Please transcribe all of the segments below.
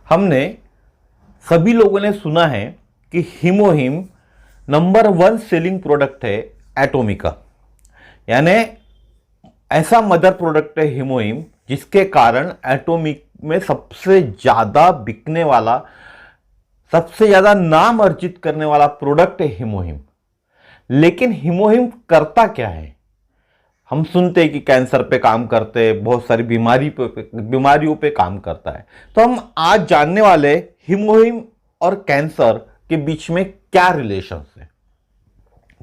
हमने सभी लोगों ने सुना है कि हीमोहिम नंबर 1 सेलिंग प्रोडक्ट है एटोमी का। यानी ऐसा मदर प्रोडक्ट है हीमोहिम जिसके कारण एटोमी में सबसे ज्यादा बिकने वाला, सबसे ज्यादा नाम अर्जित करने वाला प्रोडक्ट है हीमोहिम। लेकिन हीमोहिम करता क्या है? हम सुनते हैं कि कैंसर पे काम करते हैं, बहुत सारी बीमारियों पे काम करता है। तो हम आज जानने वाले हीमोहिम और कैंसर के बीच में क्या रिलेशन है।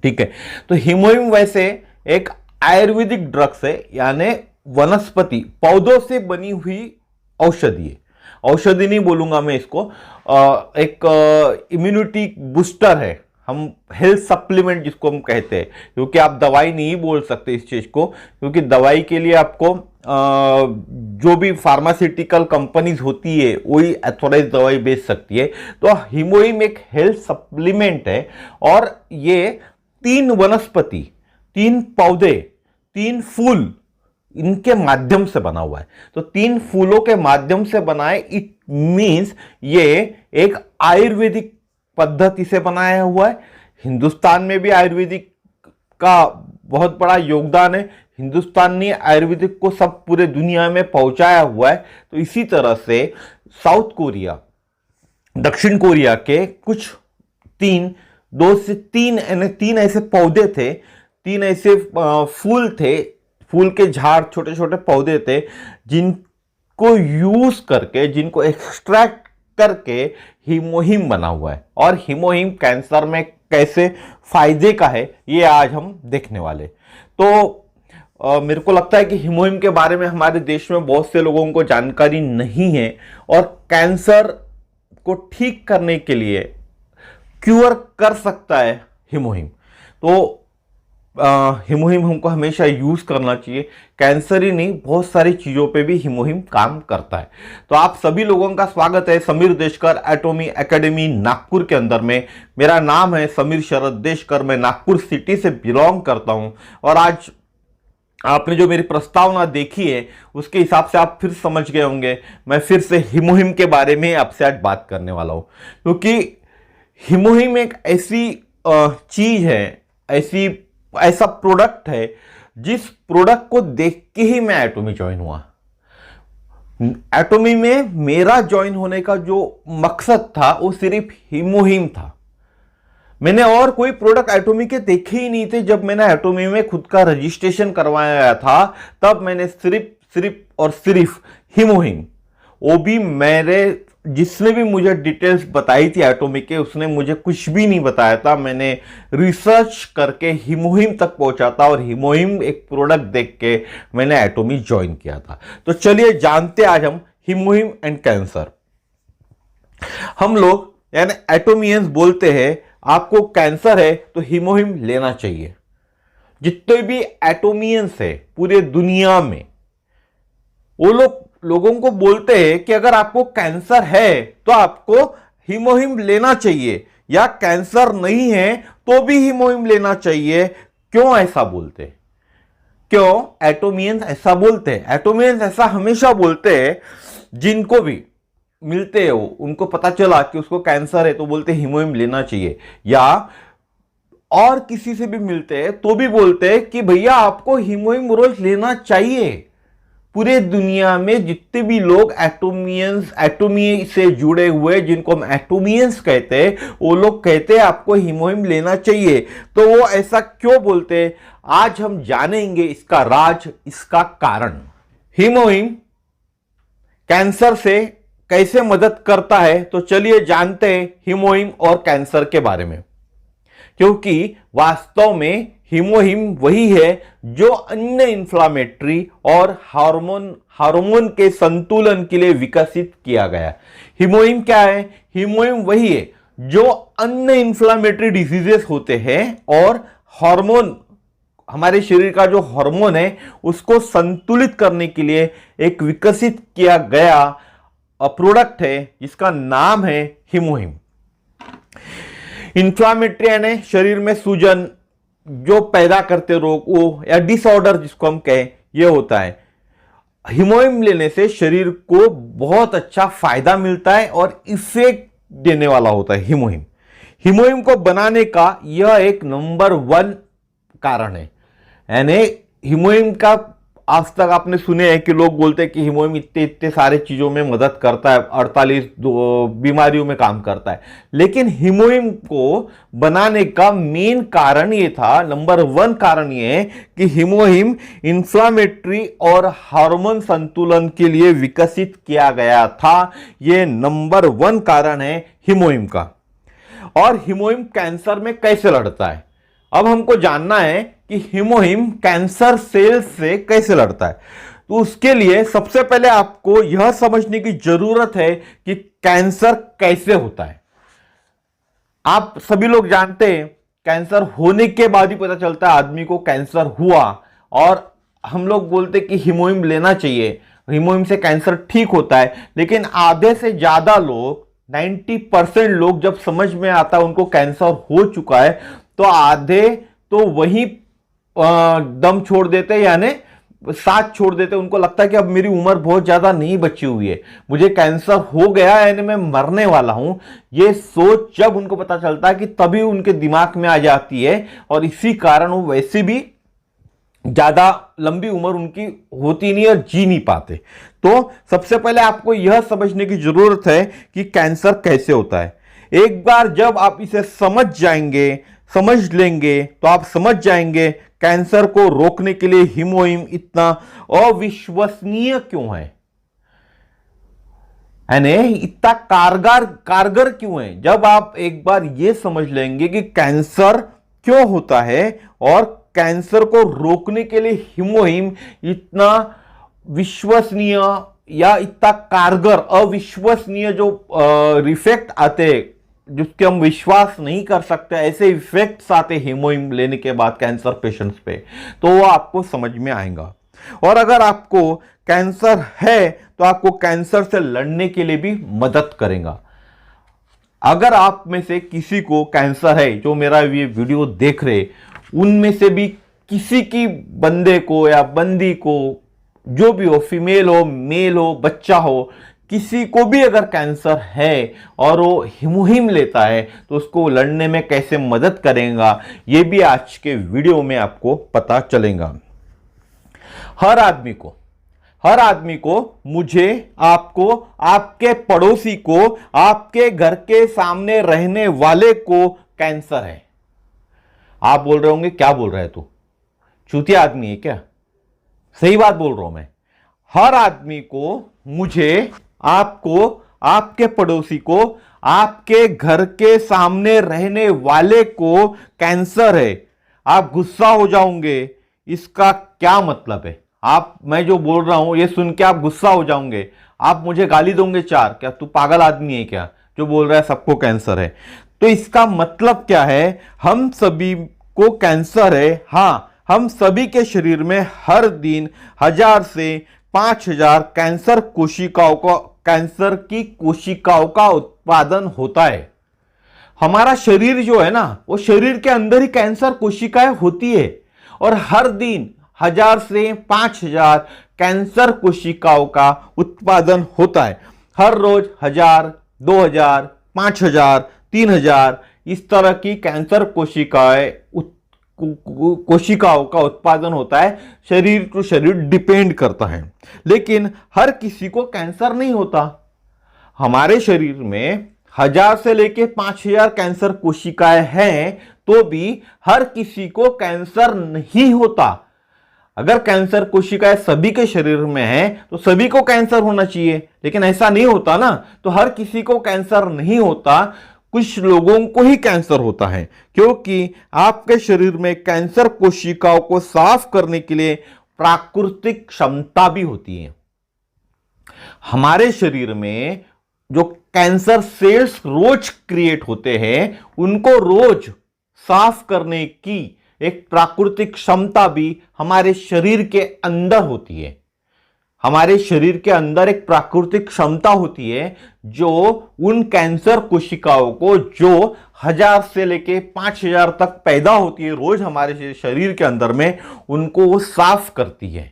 ठीक है, तो हीमोहिम वैसे एक आयुर्वेदिक ड्रग्स है, यानी वनस्पति पौधों से बनी हुई औषधि है। औषधि नहीं बोलूंगा मैं इसको, एक इम्यूनिटी बूस्टर है। हम हेल्थ सप्लीमेंट जिसको हम कहते हैं, क्योंकि आप दवाई नहीं बोल सकते इस चीज को, क्योंकि दवाई के लिए आपको जो भी फार्मास्यूटिकल कंपनीज होती है वही अथॉराइज दवाई बेच सकती है। तो हीमोहिम एक हेल्थ सप्लीमेंट है और ये 3 वनस्पति, 3 पौधे, 3 फूल, इनके माध्यम से बना हुआ है। तो 3 फूलों के माध्यम से बनाए, इट मींस ये एक आयुर्वेदिक पद्धति से बनाया हुआ है। हिंदुस्तान में भी आयुर्वेदिक का बहुत बड़ा योगदान है। हिंदुस्तान ने आयुर्वेदिक को सब पूरे दुनिया में पहुंचाया हुआ है। तो इसी तरह से साउथ कोरिया, दक्षिण कोरिया के कुछ 2 से 3 ऐसे पौधे थे, 3 ऐसे फूल थे, फूल के झाड़, छोटे छोटे पौधे थे, जिनको यूज करके, जिनको एक्सट्रैक्ट करके हीमोहिम बना हुआ है। और हीमोहिम कैंसर में कैसे फायदे का है ये आज हम देखने वाले। तो मेरे को लगता है कि हीमोहिम के बारे में हमारे देश में बहुत से लोगों को जानकारी नहीं है, और कैंसर को ठीक करने के लिए क्यूर कर सकता है हीमोहिम। तो हीमोहिम हमको हमेशा यूज करना चाहिए। कैंसर ही नहीं, बहुत सारी चीजों पे भी हीमोहिम काम करता है। तो आप सभी लोगों का स्वागत है समीर देशकर एटोमी एकेडमी नागपुर के अंदर में। मेरा नाम है समीर शरद देशकर, मैं नागपुर सिटी से बिलोंग करता हूं। और आज आपने जो मेरी प्रस्तावना देखी है उसके हिसाब से आप फिर समझ गए होंगे, मैं फिर से हीमोहिम के बारे में आपसे आज बात करने वाला हूं। क्योंकि हीमोहिम एक ऐसी चीज है, ऐसा प्रोडक्ट है जिस प्रोडक्ट को देख के ही मैं एटोमी ज्वाइन हुआ। एटोमी में मेरा ज्वाइन होने का जो मकसद था वो सिर्फ हीमोहिम था। मैंने और कोई प्रोडक्ट एटोमी के देखे ही नहीं थे। जब मैंने एटोमी में खुद का रजिस्ट्रेशन करवाया था तब मैंने सिर्फ हीमोहिम, वो भी मेरे जिसने भी मुझे डिटेल्स बताई थी एटोमी के, उसने मुझे कुछ भी नहीं बताया था। मैंने रिसर्च करके हीमोहिम तक पहुंचा था और हीमोहिम एक प्रोडक्ट देख के मैंने एटोमी ज्वाइन किया था। तो चलिए जानते आज हम हीमोहिम एंड कैंसर। हम लोग यानी एटोमियंस बोलते हैं आपको कैंसर है तो हीमोहिम लेना चाहिए। जितने भी एटोमियंस है पूरे दुनिया में, वो लोगों को बोलते हैं कि अगर आपको कैंसर है तो आपको हीमोहिम लेना चाहिए, या कैंसर नहीं है तो भी हीमोहिम लेना चाहिए। क्यों ऐसा बोलते हैं? क्यों एटोमियंस ऐसा बोलते हैं? एटोमियंस ऐसा हमेशा बोलते हैं, जिनको भी मिलते हैं वो, उनको पता चला कि उसको कैंसर है तो बोलते हैं हीमोहिम लेना चाहिए। या और किसी से भी मिलते हैं तो भी बोलते हैं कि भैया आपको हीमोहिम रोज लेना चाहिए। पूरे दुनिया में जितने भी लोग एटोमी से जुड़े हुए, जिनको हम एटोमियंस कहते हैं, वो लोग कहते हैं आपको हीमोहिम लेना चाहिए। तो वो ऐसा क्यों बोलते हैं, आज हम जानेंगे इसका राज, इसका कारण। हीमोहिम कैंसर से कैसे मदद करता है, तो चलिए जानते हैं हीमोहिम और कैंसर के बारे में। क्योंकि वास्तव में हीमोहिम वही है जो अन्य इंफ्लामेटरी और हार्मोन के संतुलन के लिए विकसित किया गया। हीमोहिम क्या है? हीमोहिम वही है जो अन्य इंफ्लामेटरी डिजीजेस होते हैं और हार्मोन, हमारे शरीर का जो हार्मोन है उसको संतुलित करने के लिए एक विकसित किया गया प्रोडक्ट है जिसका नाम है हीमोहिम। इंफ्लामेटरी यानी शरीर में सूजन जो पैदा करते रोग, वो या डिसऑर्डर जिसको हम कहें, ये होता है। हिमोहिम लेने से शरीर को बहुत अच्छा फायदा मिलता है और इफेक्ट देने वाला होता है हिमोहिम। हिमोहिम को बनाने का यह एक नंबर 1 कारण है। यानी हिमोहिम का आज तक आपने सुने हैं कि लोग बोलते हैं कि हिमोहिम इतने इतने सारे चीजों में मदद करता है, 48 बीमारियों में काम करता है, लेकिन हिमोहिम को बनाने का मेन कारण ये था, नंबर 1 कारण ये है कि हिमोहिम इंफ्लामेटरी और हार्मोन संतुलन के लिए विकसित किया गया था। यह नंबर 1 कारण है हिमोहिम का। और हिमोहिम कैंसर में कैसे लड़ता है, अब हमको जानना है कि हिमोहिम कैंसर सेल से कैसे लड़ता है। तो उसके लिए सबसे पहले आपको यह समझने की जरूरत है कि कैंसर कैसे होता है। आप सभी लोग जानते हैं कैंसर होने के बाद ही पता चलता है आदमी को कैंसर हुआ, और हम लोग बोलते कि हिमोहिम लेना चाहिए, हिमोहिम से कैंसर ठीक होता है। लेकिन आधे से ज्यादा लोग, 90% लोग जब समझ में आता है उनको कैंसर हो चुका है, तो आधे तो वही दम छोड़ देते, यानी साथ छोड़ देते। उनको लगता है कि अब मेरी उम्र बहुत ज्यादा नहीं बची हुई है, मुझे कैंसर हो गया है, यानी मैं मरने वाला हूं। ये सोच जब उनको पता चलता है कि तभी उनके दिमाग में आ जाती है, और इसी कारण वो वैसे भी ज्यादा लंबी उम्र उनकी होती नहीं और जी नहीं पाते। तो सबसे पहले आपको यह समझने की जरूरत है कि कैंसर कैसे होता है। एक बार जब आप इसे समझ जाएंगे, समझ लेंगे, तो आप समझ जाएंगे कैंसर को रोकने के लिए हिमोहिम इतना अविश्वसनीय क्यों है, यानी इतना कारगर क्यों है। जब आप एक बार यह समझ लेंगे कि कैंसर क्यों होता है और कैंसर को रोकने के लिए हिमोहिम इतना विश्वसनीय या इतना कारगर, अविश्वसनीय जो इफेक्ट आते, जिसके हम विश्वास नहीं कर सकते, ऐसे इफेक्ट्स आते हिमोहिम लेने के बाद कैंसर पेशेंट्स पे, तो वो आपको समझ में आएगा। और अगर आपको कैंसर है तो आपको कैंसर से लड़ने के लिए भी मदद करेगा। अगर आप में से किसी को कैंसर है, जो मेरा ये वीडियो देख रहे, उनमें से भी किसी की बंदे को या बंदी को, जो भी हो, फीमेल हो, मेल हो, बच्चा हो, किसी को भी अगर कैंसर है और वो हिमोहिम लेता है, तो उसको लड़ने में कैसे मदद करेगा, ये भी आज के वीडियो में आपको पता चलेगा। हर आदमी को, मुझे, आपको, आपके पड़ोसी को, आपके घर के सामने रहने वाले को कैंसर है। आप बोल रहे होंगे क्या बोल रहा है तू, चूतिया आदमी है क्या? सही बात बोल रहा हूं मैं। हर आदमी को, मुझे, आपको, आपके पड़ोसी को, आपके घर के सामने रहने वाले को कैंसर है। आप गुस्सा हो जाओगे, इसका क्या मतलब है? मैं जो बोल रहा हूं ये सुन के आप गुस्सा हो जाओगे, आप मुझे गाली दोगे 4, क्या तू पागल आदमी है क्या जो बोल रहा है सबको कैंसर है? तो इसका मतलब क्या है? हम सभी को कैंसर है। हां, हम सभी के शरीर में हर दिन 1000 से 5000 कैंसर की कोशिकाओं का उत्पादन होता है। हमारा शरीर जो है ना, वो शरीर के अंदर ही कैंसर कोशिकाएं होती है, और हर दिन 1000 से 5000 कैंसर कोशिकाओं का उत्पादन होता है। हर रोज 1000, 2000, 5000, 3000 इस तरह की कैंसर कोशिकाओं का उत्पादन होता है। शरीर टू शरीर डिपेंड करता है, लेकिन हर किसी को कैंसर नहीं होता। हमारे शरीर में 1000 से लेके 5000 कैंसर कोशिकाएं हैं, तो भी हर किसी को कैंसर नहीं होता। अगर कैंसर कोशिकाएं सभी के शरीर में है तो सभी को कैंसर होना चाहिए, लेकिन ऐसा नहीं होता ना। तो हर किसी को कैंसर नहीं होता, कुछ लोगों को ही कैंसर होता है, क्योंकि आपके शरीर में कैंसर कोशिकाओं को साफ करने के लिए प्राकृतिक क्षमता भी होती है। हमारे शरीर में जो कैंसर सेल्स रोज क्रिएट होते हैं, उनको रोज साफ करने की एक प्राकृतिक क्षमता भी हमारे शरीर के अंदर होती है। हमारे शरीर के अंदर एक प्राकृतिक क्षमता होती है जो उन कैंसर कोशिकाओं को, जो 1000 से लेके 5000 तक पैदा होती है रोज हमारे शरीर के अंदर में, उनको वो साफ करती है।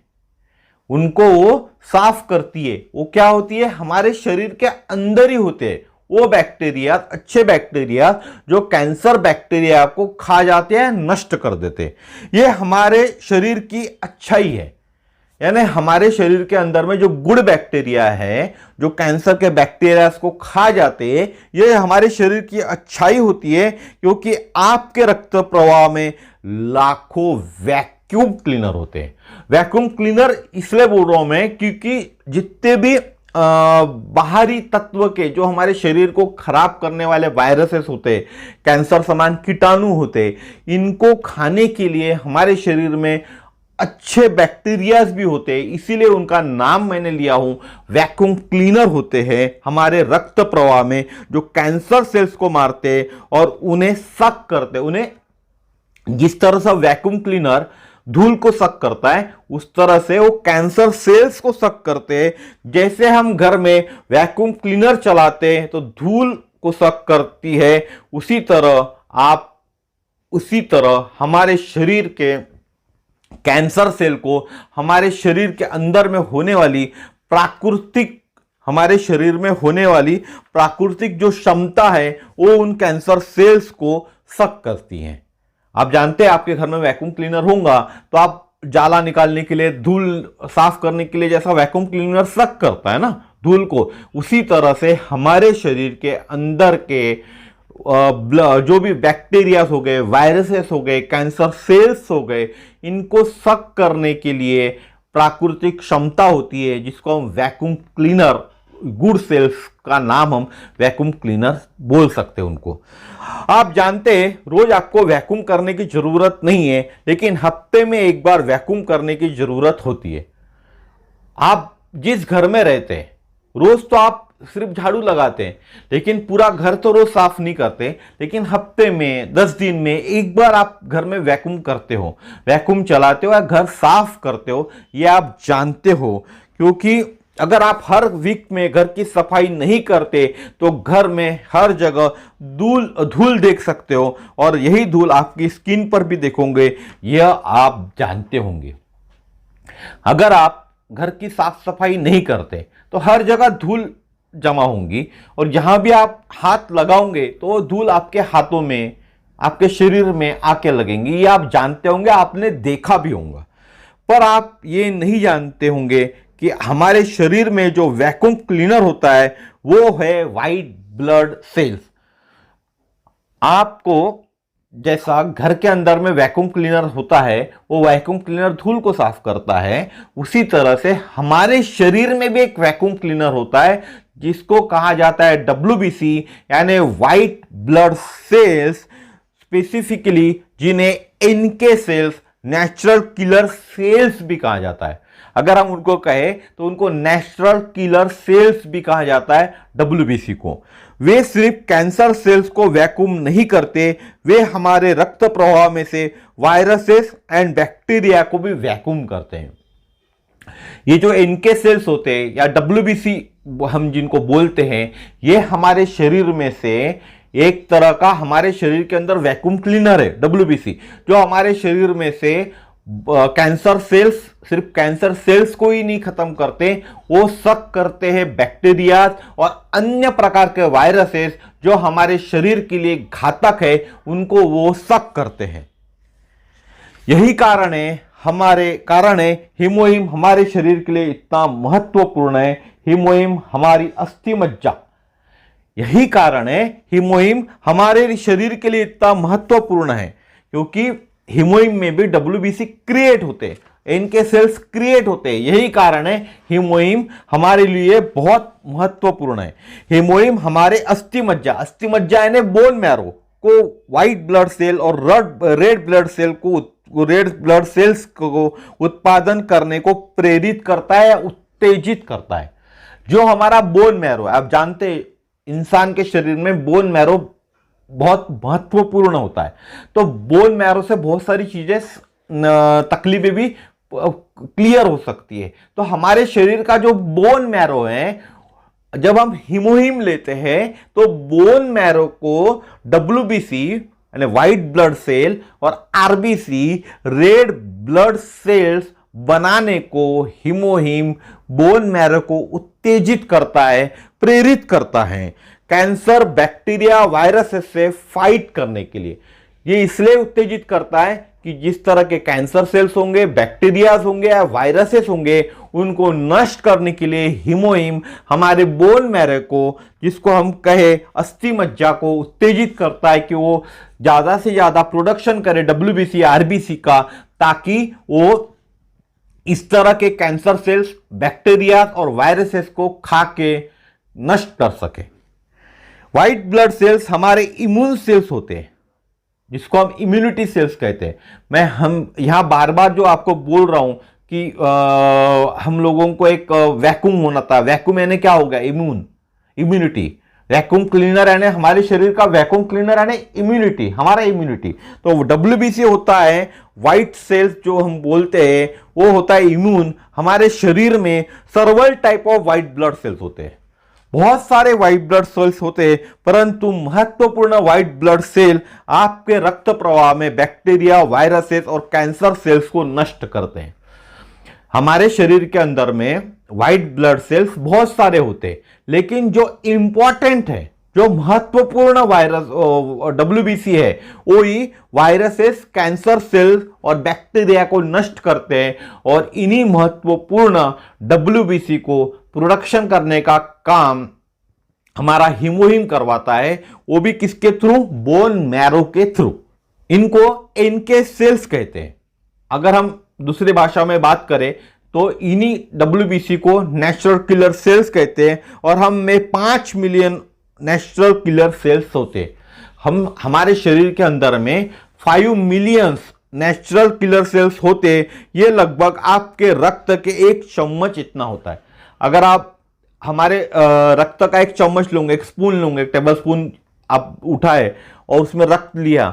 उनको वो साफ करती है। वो क्या होती है, हमारे शरीर के अंदर ही होते हैं वो बैक्टीरिया, अच्छे बैक्टीरिया जो कैंसर बैक्टीरिया को खा जाते हैं, नष्ट कर देते हैं। ये हमारे शरीर की अच्छाई है, यानी हमारे शरीर के अंदर में जो गुड बैक्टीरिया है, जो कैंसर के बैक्टीरिया को खा जाते हैं, ये हमारे शरीर की अच्छाई होती है। क्योंकि आपके रक्त प्रवाह में लाखों वैक्यूम क्लीनर होते हैं। वैक्यूम क्लीनर इसलिए बोल रहा हूं मैं क्योंकि जितने भी बाहरी तत्व के जो हमारे शरीर को खराब करने वाले वायरसेस होते, कैंसर समान कीटाणु होते, इनको खाने के लिए हमारे शरीर में अच्छे बैक्टीरियाज भी होते हैं। इसीलिए उनका नाम मैंने लिया हूं वैक्यूम क्लीनर होते हैं हमारे रक्त प्रवाह में, जो कैंसर सेल्स को मारते और उन्हें सक करते। उन्हें जिस तरह से वैक्यूम क्लीनर धूल को सक करता है, उस तरह से वो कैंसर सेल्स को सक करते हैं। जैसे हम घर में वैक्यूम क्लीनर चलाते हैं तो धूल को सक करती है, उसी तरह हमारे शरीर के कैंसर सेल को हमारे शरीर के अंदर में होने वाली प्राकृतिक जो क्षमता है वो उन कैंसर सेल्स को सक करती है। आप जानते हैं आपके घर में वैक्यूम क्लीनर होगा तो आप जाला निकालने के लिए, धूल साफ करने के लिए जैसा वैक्यूम क्लीनर सक करता है ना धूल को, उसी तरह से हमारे शरीर के अंदर के जो भी बैक्टीरिया हो गए, वायरसेस हो गए, कैंसर सेल्स हो गए, इनको सक करने के लिए प्राकृतिक क्षमता होती है जिसको हम वैक्यूम क्लीनर, गुड सेल्स का नाम हम वैक्यूम क्लीनर बोल सकते हैं उनको। आप जानते हैं रोज आपको वैक्यूम करने की जरूरत नहीं है, लेकिन हफ्ते में एक बार वैक्यूम करने की जरूरत होती है। आप जिस घर में रहते हैं रोज तो आप सिर्फ झाड़ू लगाते हैं, लेकिन पूरा घर तो रोज साफ नहीं करते, लेकिन हफ्ते में 10 दिन में एक बार आप घर में वैक्यूम करते हो, वैक्यूम चलाते हो या घर साफ करते हो, ये आप जानते हो। क्योंकि अगर आप हर वीक में घर की सफाई नहीं करते तो घर में हर जगह धूल देख सकते हो, और यही धूल आपकी स्किन पर भी देखोगे, यह आप जानते होंगे। अगर आप घर की साफ सफाई नहीं करते तो हर जगह धूल जमा होंगी, और जहां भी आप हाथ लगाओगे तो वो धूल आपके हाथों में, आपके शरीर में आके लगेंगी। ये आप जानते होंगे, आपने देखा भी होगा। पर आप ये नहीं जानते होंगे कि हमारे शरीर में जो वैक्यूम क्लीनर होता है वो है वाइट ब्लड सेल्स। आपको जैसा घर के अंदर में वैक्यूम क्लीनर होता है, वो वैक्यूम क्लीनर धूल को साफ करता है, उसी तरह से हमारे शरीर में भी एक वैक्यूम क्लीनर होता है जिसको कहा जाता है WBC, यानी व्हाइट ब्लड सेल्स, स्पेसिफिकली जिन्हें NK cells, natural killer cells भी कहा जाता है। अगर हम उनको कहें तो उनको नेचुरल किलर सेल्स भी कहा जाता है WBC को। वे सिर्फ कैंसर सेल्स को वैक्यूम नहीं करते, वे हमारे रक्त प्रवाह में से वायरसेस एंड बैक्टीरिया को भी वैक्यूम करते हैं। ये जो NK सेल्स होते हैं या WBC हम जिनको बोलते हैं, ये हमारे शरीर में से एक तरह का हमारे शरीर के अंदर वैक्यूम क्लीनर है WBC, जो हमारे शरीर में से कैंसर सेल्स, सिर्फ कैंसर सेल्स को ही नहीं खत्म करते, वो सक करते हैं बैक्टीरिया और अन्य प्रकार के वायरसेस जो हमारे शरीर के लिए घातक है, उनको वो सक करते हैं। यही कारण है हीमोहिम हमारे शरीर के लिए इतना महत्वपूर्ण है। हीमोहिम हमारी अस्थि मज्जा, यही कारण है हीमोहिम हमारे शरीर के लिए इतना महत्वपूर्ण है, क्योंकि हीमोहिम में भी WBC क्रिएट होते हैं, इनके सेल्स क्रिएट होते हैं। यही कारण है हीमोहिम हमारे लिए बहुत महत्वपूर्ण है। हीमोहिम हमारे अस्थि मज्जा यानी बोन मैरो को व्हाइट ब्लड सेल और रेड ब्लड सेल्स को उत्पादन करने को प्रेरित करता है या उत्तेजित करता है। जो हमारा बोन मैरो है, आप जानते हैं इंसान के शरीर में बोन मैरो बहुत महत्वपूर्ण होता है, तो बोन मैरो से बहुत सारी चीजें, तकलीफें भी क्लियर हो सकती है। तो हमारे शरीर का जो बोन मैरो है, जब हम हीमोहिम लेते हैं तो बोन मैरो को WBC यानी व्हाइट ब्लड सेल और RBC रेड ब्लड सेल्स बनाने को हीमोहीम बोन मैरो को उत्तेजित करता है, प्रेरित करता है कैंसर बैक्टीरिया वायरसेस से फाइट करने के लिए। ये इसलिए उत्तेजित करता है कि जिस तरह के कैंसर सेल्स होंगे, बैक्टीरियाज होंगे या वायरसेस होंगे, उनको नष्ट करने के लिए हीमोहीम हमारे बोन मैरो को, जिसको हम कहे अस्थि मज्जा को, उत्तेजित करता है कि वो ज्यादा से ज्यादा प्रोडक्शन करे डब्ल्यूबीसी आरबीसी का, ताकि वो इस तरह के कैंसर सेल्स, बैक्टीरिया और वायरसेस को खा के नष्ट कर सके। व्हाइट ब्लड सेल्स हमारे इम्यून सेल्स होते हैं, जिसको हम इम्यूनिटी सेल्स कहते हैं। हम यहां बार बार जो आपको बोल रहा हूं कि हम लोगों को एक वैक्यूम होना था। वैक्यूम यानी क्या होगा? इम्यूनिटी। वैक्यूम क्लीनर यानी हमारे शरीर का वैक्यूम क्लीनर यानी इम्यूनिटी, हमारा इम्यूनिटी। तो डब्ल्यूबीसी होता है व्हाइट सेल्स जो हम बोलते हैं, वो होता है इम्यून। हमारे शरीर में several type of white blood cells होते हैं, बहुत सारे व्हाइट ब्लड सेल्स होते हैं, परंतु महत्वपूर्ण व्हाइट ब्लड सेल आपके रक्त प्रवाह में बैक्टीरिया, वायरसेस और कैंसर सेल्स को नष्ट करते हैं। हमारे शरीर के अंदर में व्हाइट ब्लड सेल्स बहुत सारे होते हैं, लेकिन जो इंपॉर्टेंट है, जो महत्वपूर्ण वायरस डब्ल्यूबीसी है, वो ही वायरसेस, कैंसर सेल्स और बैक्टीरिया को नष्ट करते हैं। और इन्हीं महत्वपूर्ण डब्ल्यूबीसी को प्रोडक्शन करने का काम हमारा हीमोहीम करवाता है, वो भी किसके थ्रू? बोन मैरो के थ्रू। इनको एनके सेल्स कहते हैं। अगर हम दूसरी भाषा में बात करें तो इन्हीं डब्ल्यूबीसी को नेचुरल किलर सेल्स कहते हैं। और हम में 5 मिलियन नेचुरल किलर सेल्स होते हैं। हमारे शरीर के अंदर में 5 मिलियन नेचुरल किलर सेल्स होते। ये लगभग आपके रक्त के 1 चम्मच इतना होता है। अगर आप हमारे रक्त का 1 चम्मच लोगे, 1 स्पून लोगे, 1 टेबल स्पून आप उठाए और उसमें रक्त लिया,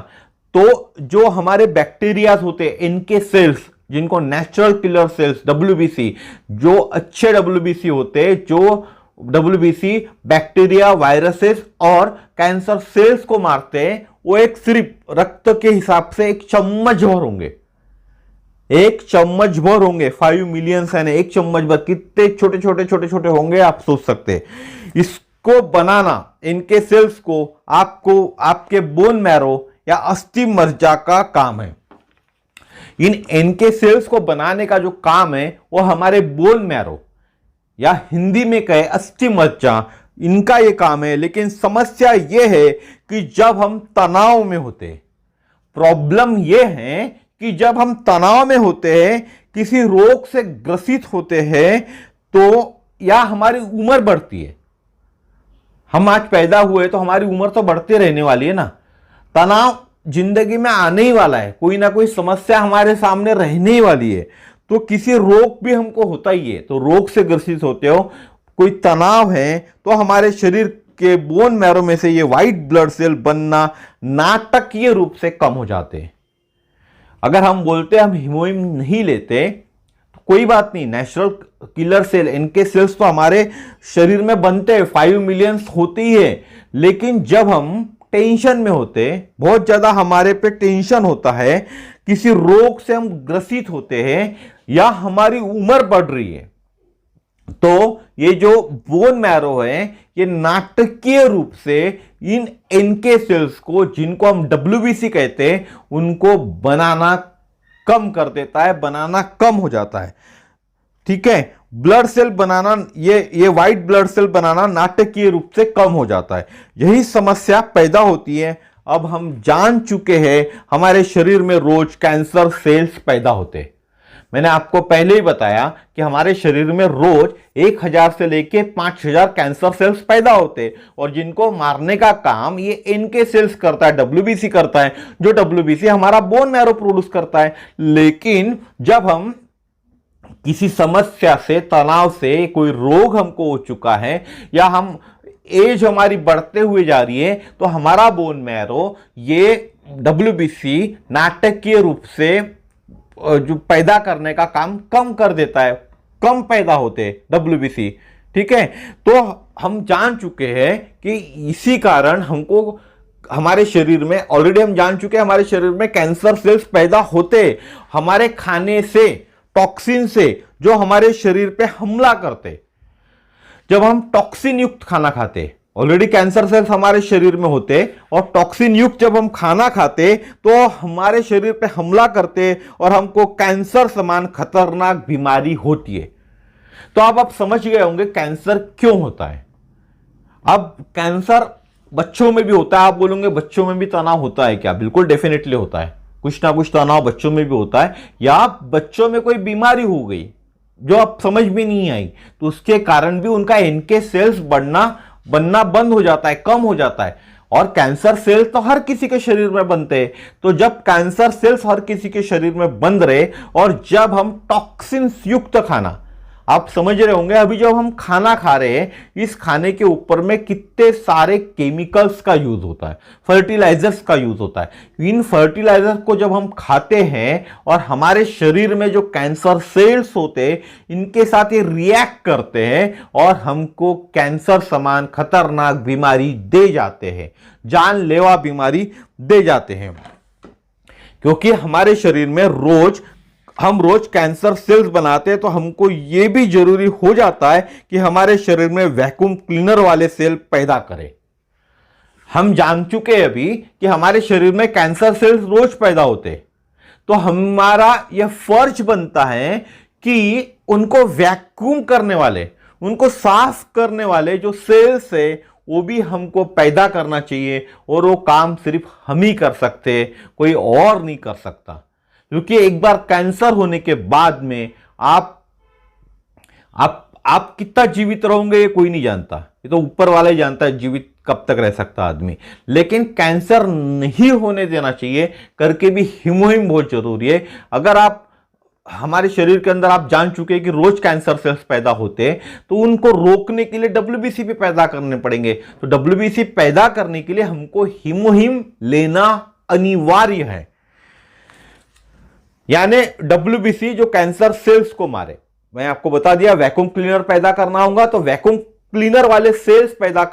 तो जो हमारे बैक्टीरियाज होते हैं, इनके सेल्स, जिनको नेचुरल किलर सेल्स डब्ल्यूबीसी, जो अच्छे डब्ल्यूबीसी होते हैं, जो डब्ल्यूबीसी बैक्टीरिया, वायरसेस और कैंसर सेल्स को मारते हैं, वो एक सिर्फ रक्त के हिसाब से 1 चम्मच भर होंगे। 1 चम्मच भर होंगे। 5 मिलियन है, 1 चम्मच भर कितने छोटे छोटे होंगे आप सोच सकते हैं। इसको बनाना, इनके सेल्स को आपको आपके बोन मैरो या अस्थि मज्जा का काम है। इन एनके सेल्स को बनाने का जो काम है वो हमारे बोन मैरो या हिंदी में कहे अस्थि मज्जा, इनका ये काम है। लेकिन समस्या ये है कि जब हम तनाव में होते हैं, प्रॉब्लम ये है कि जब हम तनाव में होते हैं, किसी रोग से ग्रसित होते हैं, तो या हमारी उम्र बढ़ती है। हम आज पैदा हुए तो हमारी उम्र तो बढ़ती रहने वाली है ना। तनाव जिंदगी में आने ही वाला है, कोई ना कोई समस्या हमारे सामने रहने ही वाली है। तो किसी रोग भी हमको होता ही है, तो रोग से ग्रसित होते हो, कोई तनाव है, तो हमारे शरीर के बोन मैरो में से ये व्हाइट ब्लड सेल बनना नाटकीय रूप से कम हो जाते हैं। अगर हम बोलते हम हीमोहीम नहीं लेते तो कोई बात नहीं, नेचुरल किलर सेल, इनके सेल्स तो हमारे शरीर में बनते हैं, 5 मिलियन होती ही है। लेकिन जब हम टेंशन में होते, बहुत ज्यादा हमारे पे टेंशन होता है, किसी रोग से हम ग्रसित होते हैं या हमारी उम्र बढ़ रही है, तो ये जो बोन मैरो है, ये नाटकीय रूप से इन एनके सेल्स को, जिनको हम डब्ल्यूबीसी कहते हैं, उनको बनाना कम कर देता है, बनाना कम हो जाता है। ठीक है, ब्लड सेल बनाना, ये व्हाइट ब्लड सेल बनाना नाटकीय रूप से कम हो जाता है। यही समस्या पैदा होती है। अब हम जान चुके हैं हमारे शरीर में रोज कैंसर सेल्स पैदा होते हैं। मैंने आपको पहले ही बताया कि हमारे शरीर में रोज 1000 से लेके 5000 कैंसर सेल्स पैदा होते हैं, और जिनको मारने का काम ये एनके सेल्स करता है, डब्ल्यूबीसी करता है, जो डब्ल्यूबीसी हमारा बोन मैरो प्रोड्यूस करता है। लेकिन जब हम किसी समस्या से, तनाव से, कोई रोग हमको हो चुका है, या हम एज हमारी बढ़ते हुए जा रही है, तो हमारा बोन मैरो ये डब्ल्यूबीसी नाटकीय रूप से जो पैदा करने का काम कम कर देता है, कम पैदा होते डब्ल्यूबीसी। ठीक है, तो हम जान चुके हैं कि इसी कारण हमको हमारे शरीर में, ऑलरेडी हम जान चुके हैं हमारे शरीर में कैंसर सेल्स पैदा होते हमारे खाने से। टॉक्सिन से जो हमारे शरीर पे हमला करते। जब हम टॉक्सिन युक्त खाना खाते, ऑलरेडी कैंसर सेल्स हमारे शरीर में होते और टॉक्सिन युक्त जब हम खाना खाते तो हमारे शरीर पे हमला करते और हमको कैंसर समान खतरनाक बीमारी होती है। तो अब आप समझ गए होंगे कैंसर क्यों होता है। अब कैंसर बच्चों में भी होता है। आप बोलोगे बच्चों में भी तनाव होता है क्या? बिल्कुल डेफिनेटली होता है। कुछ ना कुछ तनाव बच्चों में भी होता है, या बच्चों में कोई बीमारी हो गई जो अब समझ में नहीं आई तो उसके कारण भी उनका एनके सेल्स बनना बंद हो जाता है, कम हो जाता है। और कैंसर सेल्स तो हर किसी के शरीर में बनते हैं। तो जब कैंसर सेल्स हर किसी के शरीर में बन रहे और जब हम टॉक्सिन युक्त खाना, आप समझ रहे होंगे अभी जब हम खाना खा रहे हैं, इस खाने के ऊपर में कितने सारे केमिकल्स का यूज होता है, फर्टिलाइजर्स का यूज होता है। इन फर्टिलाइजर्स को जब हम खाते हैं और हमारे शरीर में जो कैंसर सेल्स होते हैं इनके साथ ये रिएक्ट करते हैं और हमको कैंसर समान खतरनाक बीमारी दे जाते हैं, जानलेवा बीमारी दे जाते हैं। क्योंकि हमारे शरीर में हम रोज कैंसर सेल्स बनाते हैं तो हमको यह भी जरूरी हो जाता है कि हमारे शरीर में वैक्यूम क्लीनर वाले सेल पैदा करें। हम जान चुके हैं अभी कि हमारे शरीर में कैंसर सेल्स रोज पैदा होते, तो हमारा यह फर्ज बनता है कि उनको वैक्यूम करने वाले, उनको साफ करने वाले जो सेल्स है वो भी हमको पैदा करना चाहिए। और वो काम सिर्फ हम ही कर सकते, कोई और नहीं कर सकता। क्योंकि एक बार कैंसर होने के बाद में आप कितना जीवित रहोगे ये कोई नहीं जानता, ये तो ऊपर वाला ही जानता है जीवित कब तक रह सकता आदमी। लेकिन कैंसर नहीं होने देना चाहिए करके भी हीमोहिम बहुत जरूरी है। अगर आप हमारे शरीर के अंदर आप जान चुके हैं कि रोज कैंसर सेल्स पैदा होते हैं तो उनको रोकने के लिए डब्ल्यूबीसी भी पैदा करने पड़ेंगे। तो डब्ल्यूबीसी पैदा करने के लिए हमको हीमोहिम लेना अनिवार्य है। यानी डब्ल्यूबीसी जो कैंसर सेल्स को मारे, मैं आपको बता दिया वैक्यूम क्लीनर पैदा करना होगा तो वैक्यूम क्लीनर वाले सेल्स पैदा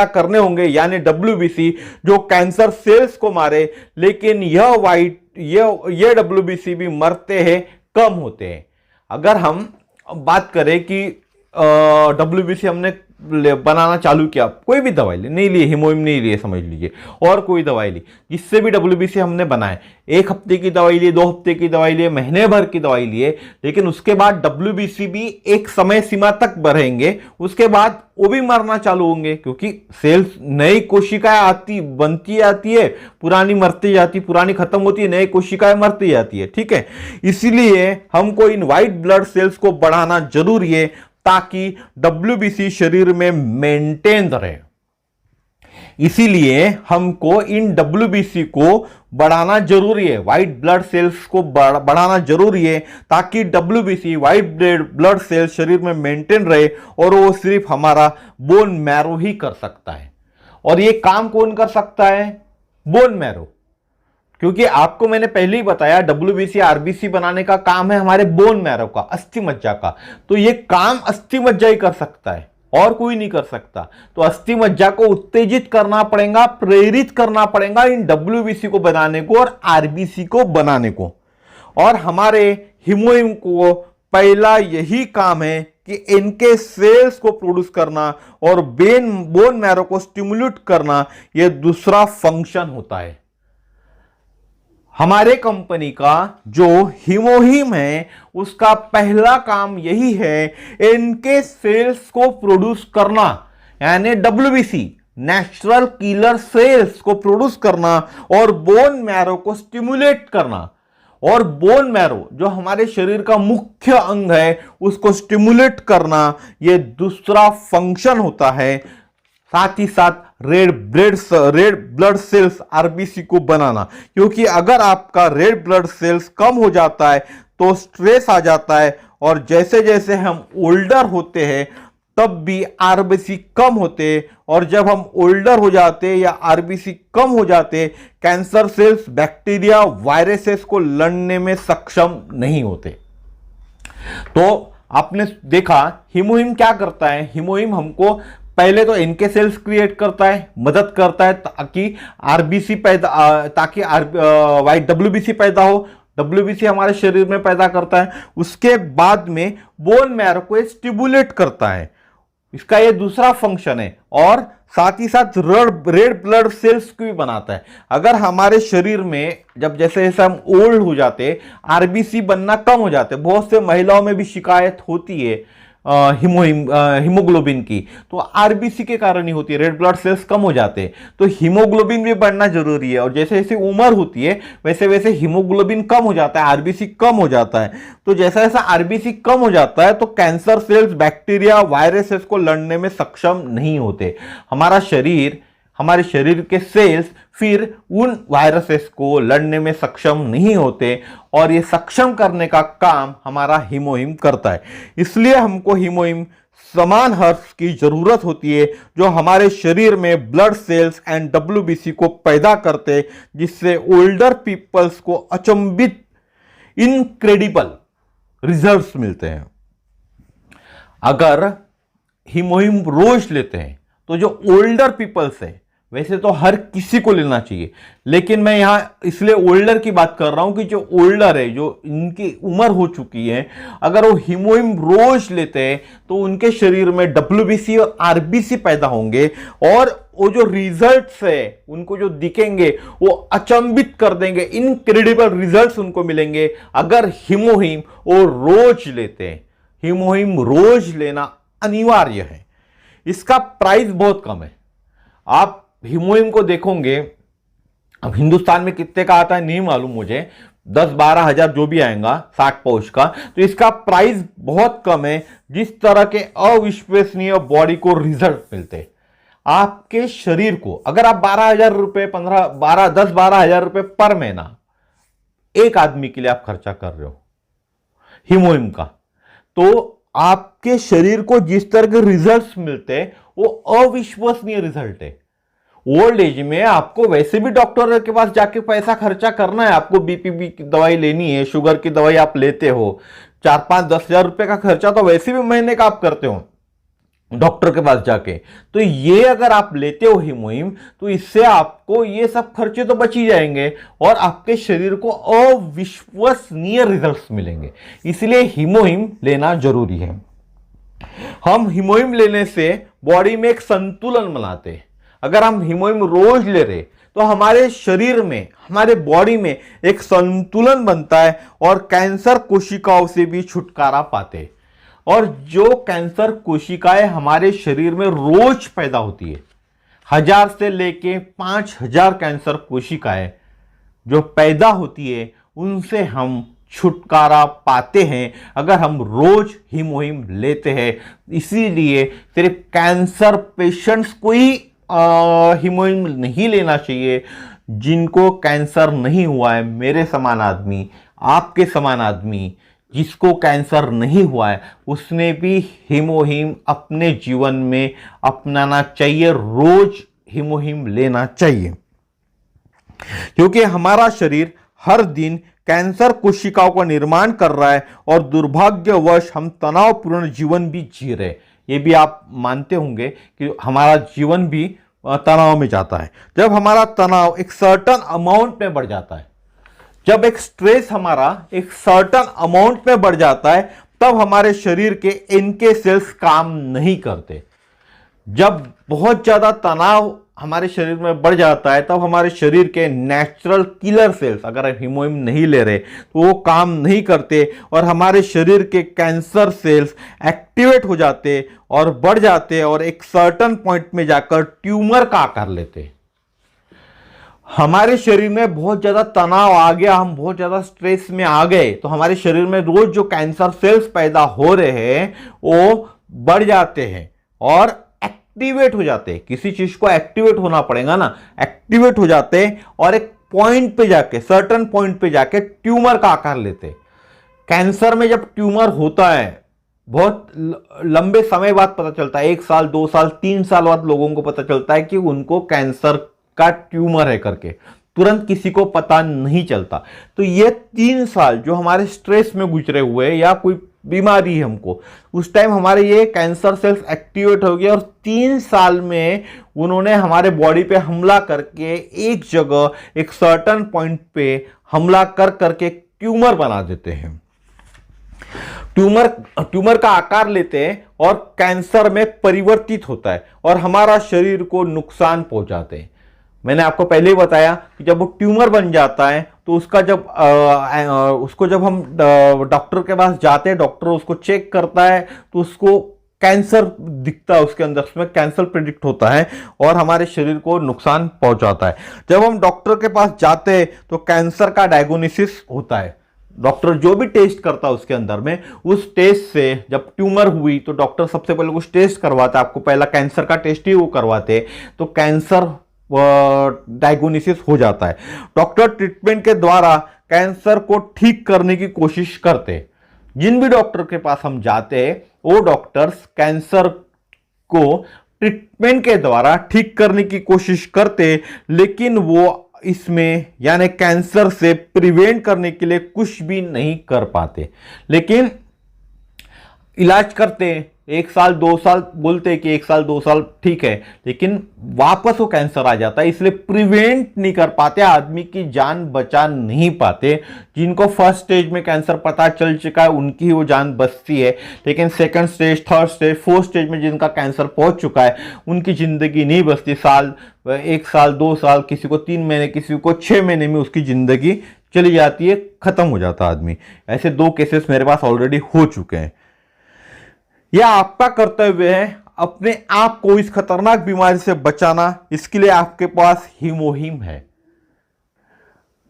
करने होंगे, यानी डब्ल्यूबीसी जो कैंसर सेल्स को मारे। लेकिन यह डब्ल्यूबीसी भी मरते हैं, कम होते हैं। अगर हम बात करें कि डब्ल्यूबीसी हमने बनाना चालू किया, कोई भी दवाई नहीं लिए, हीमोहिम नहीं लिए समझ लीजिए, और कोई दवाई ली जिससे भी डब्ल्यूबीसी हमने बनाए, 1 हफ्ते की दवाई लिए, 2 हफ्ते की दवाई लिए, महीने भर की दवाई लिए, लेकिन उसके बाद डब्ल्यूबीसी भी एक समय सीमा तक बढ़ेंगे, उसके बाद वो भी मरना चालू होंगे। क्योंकि सेल्स, नई कोशिकाएं बनती जाती है, पुरानी मरती जाती, पुरानी खत्म होती है, नई कोशिकाएं मरती जाती है। ठीक है, इसीलिए हमको इन व्हाइट ब्लड सेल्स को बढ़ाना जरूरी है ताकि डब्ल्यूबीसी शरीर में मेंटेन रहे। इसीलिए हमको इन डब्ल्यूबीसी को बढ़ाना जरूरी है, व्हाइट ब्लड सेल्स को बढ़ाना जरूरी है ताकि डब्ल्यूबीसी व्हाइट ब्लड सेल्स शरीर में मेंटेन रहे। और वो सिर्फ हमारा बोन मैरो ही कर सकता है। और ये काम कौन कर सकता है? Bone marrow. क्योंकि आपको मैंने पहले ही बताया डब्ल्यूबीसी आरबीसी बनाने का काम है हमारे बोन मैरो का, अस्थि मज्जा का। तो ये काम अस्थि मज्जा ही कर सकता है और कोई नहीं कर सकता। तो अस्थि मज्जा को उत्तेजित करना पड़ेगा, प्रेरित करना पड़ेगा इन डब्ल्यूबीसी को बनाने को और आरबीसी को बनाने को। और हमारे हीमोहिम को पहला यही काम है कि इनके सेल्स को प्रोड्यूस करना और बोन मैरो को स्टिमुलेट करना, यह दूसरा फंक्शन होता है। हमारे कंपनी का जो हीमोहिम है उसका पहला काम यही है, इनके सेल्स को प्रोड्यूस करना, यानी डब्ल्यूबीसी नेचुरल किलर सेल्स को प्रोड्यूस करना और बोन मैरो को स्टिमुलेट करना। और बोन मैरो जो हमारे शरीर का मुख्य अंग है उसको स्टिमुलेट करना, यह दूसरा फंक्शन होता है। साथ ही साथ रेड ब्लड सेल्स आरबीसी को बनाना, क्योंकि अगर आपका रेड ब्लड सेल्स कम हो जाता है तो स्ट्रेस आ जाता है। और जैसे जैसे हम ओल्डर होते हैं तब भी आरबीसी कम होते हैं। और जब हम ओल्डर हो जाते या आरबीसी कम हो जाते, कैंसर सेल्स बैक्टीरिया वायरसेस को लड़ने में सक्षम नहीं होते। तो आपने देखा हीमोहिम क्या करता है। हीमोहिम हमको पहले तो इनके सेल्स क्रिएट करता है, मदद करता है ताकि आरबीसी पैदा, ताकि व्हाइट डब्ल्यूबीसी पैदा हो। WBC हमारे शरीर में पैदा करता है, उसके बाद में बोन मैरो को स्टिमुलेट करता है, इसका ये दूसरा फंक्शन है, और साथ ही साथ रेड ब्लड सेल्स को भी बनाता है। अगर हमारे शरीर में जब जैसे जैसे हम ओल्ड हो जाते, आरबीसी बनना कम हो जाते, बहुत से महिलाओं में भी शिकायत होती है हीमोग्लोबिन की, तो आरबीसी के कारण ही होती है, रेड ब्लड सेल्स कम हो जाते हैं, तो हीमोग्लोबिन भी बढ़ना जरूरी है। और जैसे जैसे उम्र होती है वैसे वैसे हीमोग्लोबिन कम हो जाता है, आरबीसी कम हो जाता है। तो जैसा जैसा आरबीसी कम हो जाता है तो कैंसर सेल्स, बैक्टीरिया, वायरसेस को लड़ने में सक्षम नहीं होते। हमारे शरीर के सेल्स फिर उन वायरसेस को लड़ने में सक्षम नहीं होते, और ये सक्षम करने का काम हमारा हीमोहिम करता है। इसलिए हमको हीमोहिम समान हर्ष की जरूरत होती है, जो हमारे शरीर में ब्लड सेल्स एंड WBC को पैदा करते, जिससे ओल्डर पीपल्स को अचंभित इनक्रेडिबल रिजल्ट्स मिलते हैं। अगर हीमोहिम रोज लेते हैं तो जो ओल्डर पीपल्स है, वैसे तो हर किसी को लेना चाहिए, लेकिन मैं यहां इसलिए ओल्डर की बात कर रहा हूं कि जो ओल्डर है, जो इनकी उम्र हो चुकी है, अगर वो हीमोहिम रोज लेते हैं तो उनके शरीर में WBC और आरबीसी पैदा होंगे, और वो जो रिजल्ट्स है उनको जो दिखेंगे वो अचंभित कर देंगे, इनक्रेडिबल रिजल्ट्स उनको मिलेंगे अगर हीमोहिम वो रोज लेते हैं। हीमोहिम रोज लेना अनिवार्य है। इसका प्राइस बहुत कम है। आप हीमोहिम को देखोगे, अब हिंदुस्तान में कितने का आता है नहीं मालूम मुझे, 10-12 हजार जो भी आएगा 60 पाउच का, तो इसका प्राइस बहुत कम है। जिस तरह के अविश्वसनीय बॉडी को रिजल्ट मिलते आपके शरीर को, अगर आप 12,000 रुपए 10-12 हजार रुपए पर महीना एक आदमी के लिए आप खर्चा कर रहे हो हीमोहिम का, तो आपके शरीर को जिस तरह के रिजल्ट्स मिलते हैं वो अविश्वसनीय रिजल्ट है। ओल्ड एज में आपको वैसे भी डॉक्टर के पास जाके पैसा खर्चा करना है, आपको बीपी की दवाई लेनी है, शुगर की दवाई आप लेते हो, 4-5-10 हजार रुपए का खर्चा तो वैसे भी महीने का आप करते हो डॉक्टर के पास जाके। तो ये अगर आप लेते हो हीमोहिम, तो इससे आपको ये सब खर्चे तो बच ही जाएंगे, और आपके शरीर को अविश्वसनीय रिजल्ट्स मिलेंगे। इसलिए हीमोहिम लेना जरूरी है। हम हीमोहिम लेने से बॉडी में एक संतुलन बनाते हैं। अगर हम हीमोहिम रोज ले रहे तो हमारे शरीर में, हमारे बॉडी में एक संतुलन बनता है, और कैंसर कोशिकाओं से भी छुटकारा पाते। और जो कैंसर कोशिकाएं हमारे शरीर में रोज पैदा होती है, 1000 से लेके 5000 कैंसर कोशिकाएं जो पैदा होती है, उनसे हम छुटकारा पाते हैं अगर हम रोज हीमोहिम लेते हैं। इसीलिए सिर्फ कैंसर पेशेंट्स को ही हीमोहिम नहीं लेना चाहिए। जिनको कैंसर नहीं हुआ है, मेरे समान आदमी, आपके समान आदमी जिसको कैंसर नहीं हुआ है, उसने भी हीमोहिम अपने जीवन में अपनाना चाहिए, रोज हीमोहिम लेना चाहिए। क्योंकि हमारा शरीर हर दिन कैंसर कोशिकाओं का निर्माण कर रहा है, और दुर्भाग्यवश हम तनावपूर्ण जीवन भी जी रहे। ये भी आप मानते होंगे कि हमारा जीवन भी तनाव में जाता है। जब हमारा तनाव एक सर्टन अमाउंट में बढ़ जाता है, जब एक स्ट्रेस हमारा एक सर्टन अमाउंट में बढ़ जाता है, तब हमारे शरीर के NK सेल्स काम नहीं करते। जब बहुत ज्यादा तनाव हमारे शरीर में बढ़ जाता है, तब हमारे शरीर के नेचुरल किलर सेल्स, अगर हम हीमोहिम नहीं ले रहे तो वो काम नहीं करते, और हमारे शरीर के कैंसर सेल्स एक्टिवेट हो जाते और बढ़ जाते, और एक सर्टन पॉइंट में जाकर ट्यूमर का आकार लेते। हमारे शरीर में बहुत ज्यादा तनाव आ गया, हम बहुत ज्यादा स्ट्रेस में आ गए, तो हमारे शरीर में रोज जो कैंसर सेल्स पैदा हो रहे हैं वो बढ़ जाते हैं और एक्टिवेट हो जाते हैं। किसी चीज को एक्टिवेट होना पड़ेगा ना, एक्टिवेट हो जाते हैं और एक पॉइंट पे जाके, सर्टन पॉइंट पे जाके ट्यूमर का आकार लेते। कैंसर में जब ट्यूमर होता है, बहुत लंबे समय बाद पता चलता है, 1 साल 2 साल 3 साल बाद लोगों को पता चलता है कि उनको कैंसर का ट्यूमर है करके, तुरंत किसी को पता नहीं चलता। तो ये 3 साल जो हमारे स्ट्रेस में गुजरे हुए, या कोई बीमारी है हमको, उस टाइम हमारे ये कैंसर सेल्स एक्टिवेट हो गए, और 3 साल में उन्होंने हमारे बॉडी पे हमला करके एक जगह, एक सर्टन पॉइंट पे हमला कर करके ट्यूमर बना देते हैं, ट्यूमर का आकार लेते हैं और कैंसर में परिवर्तित होता है और हमारा शरीर को नुकसान पहुंचाते हैं। मैंने आपको पहले ही बताया कि जब वो ट्यूमर बन जाता है तो उसको जब हम डॉक्टर के पास जाते हैं, डॉक्टर उसको चेक करता है तो उसको कैंसर दिखता है, उसके अंदर उसमें कैंसर प्रेडिक्ट होता है और हमारे शरीर को नुकसान पहुंचाता है। जब हम डॉक्टर के पास जाते हैं तो कैंसर का डायग्नोसिस होता है, डॉक्टर जो भी टेस्ट करता है उसके अंदर में, उस टेस्ट से जब ट्यूमर हुई तो डॉक्टर सबसे पहले कुछ टेस्ट करवाता है, आपको पहला कैंसर का टेस्ट ही वो करवाते हैं, तो कैंसर डायग्नोसिस हो जाता है। डॉक्टर ट्रीटमेंट के द्वारा कैंसर को ठीक करने की कोशिश करते हैं। जिन भी डॉक्टर के पास हम जाते हैं वो डॉक्टर्स कैंसर को ट्रीटमेंट के द्वारा ठीक करने की कोशिश करते, लेकिन वो इसमें यानी कैंसर से प्रिवेंट करने के लिए कुछ भी नहीं कर पाते। लेकिन इलाज करते, 1 साल 2 साल बोलते कि 1 साल 2 साल ठीक है, लेकिन वापस वो कैंसर आ जाता है, इसलिए प्रिवेंट नहीं कर पाते, आदमी की जान बचा नहीं पाते। जिनको फर्स्ट स्टेज में कैंसर पता चल चुका है उनकी ही वो जान बचती है, लेकिन second stage, third stage, fourth stage में जिनका कैंसर पहुंच चुका है उनकी जिंदगी नहीं बचती। 1 साल 2 साल, किसी को 3 महीने, किसी को 6 महीने में उसकी जिंदगी चली जाती है, खत्म हो जाता आदमी। ऐसे 2 केसेस मेरे पास ऑलरेडी हो चुके हैं। यह आपका कर्तव्य है अपने आप को इस खतरनाक बीमारी से बचाना। इसके लिए आपके पास हीमोहिम है,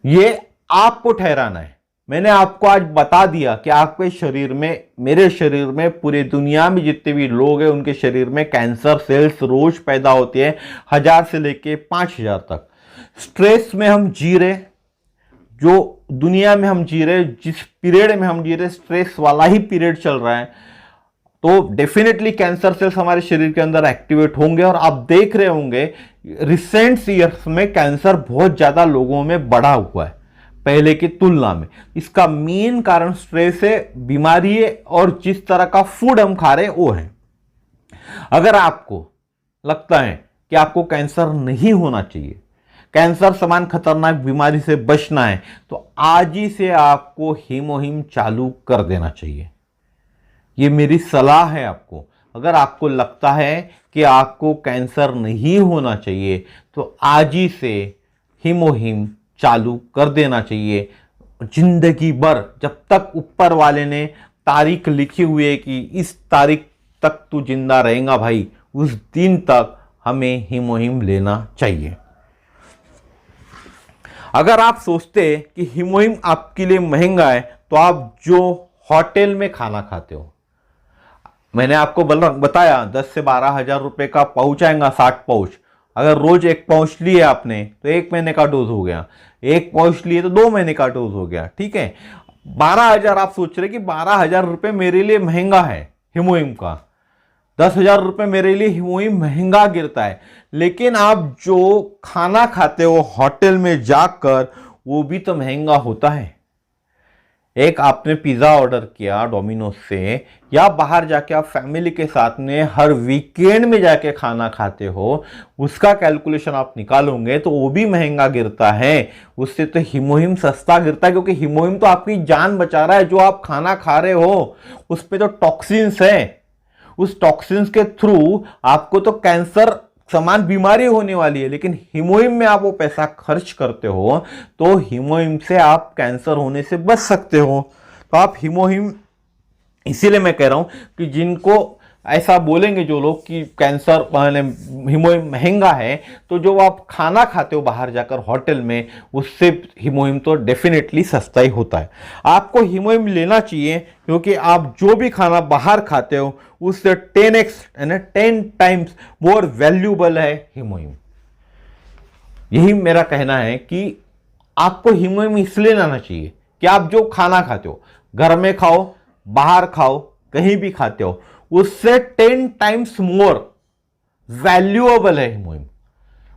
यह आपको ठहराना है। मैंने आपको आज बता दिया कि आपके शरीर में, मेरे शरीर में, पूरे दुनिया में जितने भी लोग हैं उनके शरीर में कैंसर सेल्स रोज पैदा होते हैं, 1000 से लेके 5000 तक। स्ट्रेस में हम जी रहे, जो दुनिया में हम जी रहे, जिस पीरियड में हम जी रहे, स्ट्रेस वाला ही पीरियड चल रहा है, तो डेफिनेटली कैंसर सेल्स हमारे शरीर के अंदर एक्टिवेट होंगे। और आप देख रहे होंगे रिसेंट ईयर्स में कैंसर बहुत ज्यादा लोगों में बढ़ा हुआ है पहले की तुलना में। इसका मेन कारण स्ट्रेस है, बीमारी है और जिस तरह का फूड हम खा रहे हैं वो है। अगर आपको लगता है कि आपको कैंसर नहीं होना चाहिए, कैंसर समान खतरनाक बीमारी से बचना है, तो आज ही से आपको हीमोहिम चालू कर देना चाहिए। ये मेरी सलाह है आपको। अगर आपको लगता है कि आपको कैंसर नहीं होना चाहिए तो आज ही से हीमोहिम चालू कर देना चाहिए। जिंदगी भर, जब तक ऊपर वाले ने तारीख लिखी हुई है कि इस तारीख तक तू जिंदा रहेगा भाई, उस दिन तक हमें हीमोहिम लेना चाहिए। अगर आप सोचते हैं कि हीमोहिम आपके लिए महंगा है तो आप जो होटल में खाना खाते हो, मैंने आपको बताया 10 से 12 हजार रुपए का पाउच आएगा, 60 पाउच। अगर रोज 1 पाउच लिए आपने तो 1 महीने का डोज हो गया, 1 पाउच लिए तो 2 महीने का डोज हो गया, ठीक है। 12,000 आप सोच रहे कि 12,000 रुपए मेरे लिए महंगा है हीमोहिम का, 10,000 रुपए मेरे लिए हीमोहिम महंगा गिरता है, लेकिन आप जो खाना खाते हो होटल में जाकर वो भी तो महंगा होता है। एक आपने पिज्जा ऑर्डर किया डोमिनोज से, या बाहर जाके आप फैमिली के साथ में हर वीकेंड में जाके खाना खाते हो, उसका कैलकुलेशन आप निकालोगे तो वो भी महंगा गिरता है। उससे तो हीमोहिम सस्ता गिरता है, क्योंकि हीमोहिम तो आपकी जान बचा रहा है। जो आप खाना खा रहे हो उस पे तो टॉक्सिन्स है, उस टॉक्सिन्स के थ्रू आपको तो कैंसर समान बीमारी होने वाली है, लेकिन हीमोहिम में आप वो पैसा खर्च करते हो तो हीमोहिम से आप कैंसर होने से बच सकते हो। तो आप हीमोहिम, इसीलिए मैं कह रहा हूं कि जिनको ऐसा बोलेंगे जो लोग कि कैंसर हीमोहिम महंगा है, तो जो आप खाना खाते हो बाहर जाकर होटल में, उससे हीमोहिम तो डेफिनेटली सस्ता ही होता है। आपको हीमोहिम लेना चाहिए, क्योंकि आप जो भी खाना बाहर खाते हो उससे 10x यानी 10 टाइम्स मोर वैल्यूबल है हीमोहिम। यही मेरा कहना है कि आपको हीमोहिम इसलिए लाना चाहिए कि आप जो खाना खाते हो, घर में खाओ, बाहर खाओ, कहीं भी खाते हो, उससे 10 टाइम्स मोर वैल्यूएबल है हीमोहिम।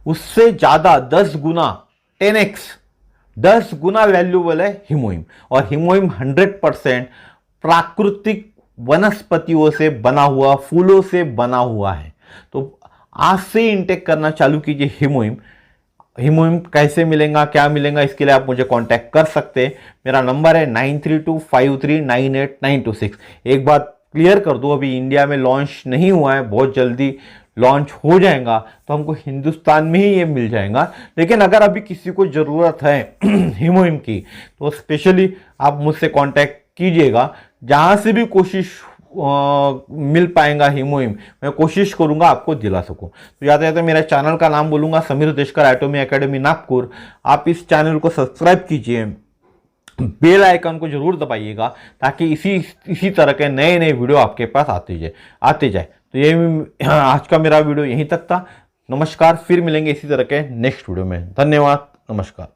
उससे ज्यादा 10 गुना, 10x 10 गुना वैल्यूएबल है हीमोहिम। और हीमोहिम 100% प्राकृतिक वनस्पतियों से बना हुआ, फूलों से बना हुआ है। तो आज से इंटेक करना चालू कीजिए हीमोहिम। हिमोहिम कैसे मिलेगा, क्या मिलेगा, इसके लिए आप मुझे कांटेक्ट कर सकते हैं। मेरा नंबर है 9325398926। एक बात क्लियर कर दूं, अभी इंडिया में लॉन्च नहीं हुआ है, बहुत जल्दी लॉन्च हो जाएगा, तो हमको हिंदुस्तान में ही ये मिल जाएगा। लेकिन अगर अभी किसी को ज़रूरत है हिमोहिम की, तो स्पेशली आप मुझसे कांटेक्ट कीजिएगा। जहाँ से भी कोशिश मिल पाएगा हिमोहिम, मैं कोशिश करूंगा आपको दिला सकूं। तो जाते जाते मेरा चैनल का नाम बोलूंगा, समीर देशकर एटॉमी एकेडमी नागपुर। आप इस चैनल को सब्सक्राइब कीजिए, बेल आइकन को जरूर दबाइएगा, ताकि इसी तरह के नए नए वीडियो आपके पास आते जाए। तो ये आज का मेरा वीडियो यहीं तक था। नमस्कार, फिर मिलेंगे इसी तरह के नेक्स्ट वीडियो में। धन्यवाद, नमस्कार।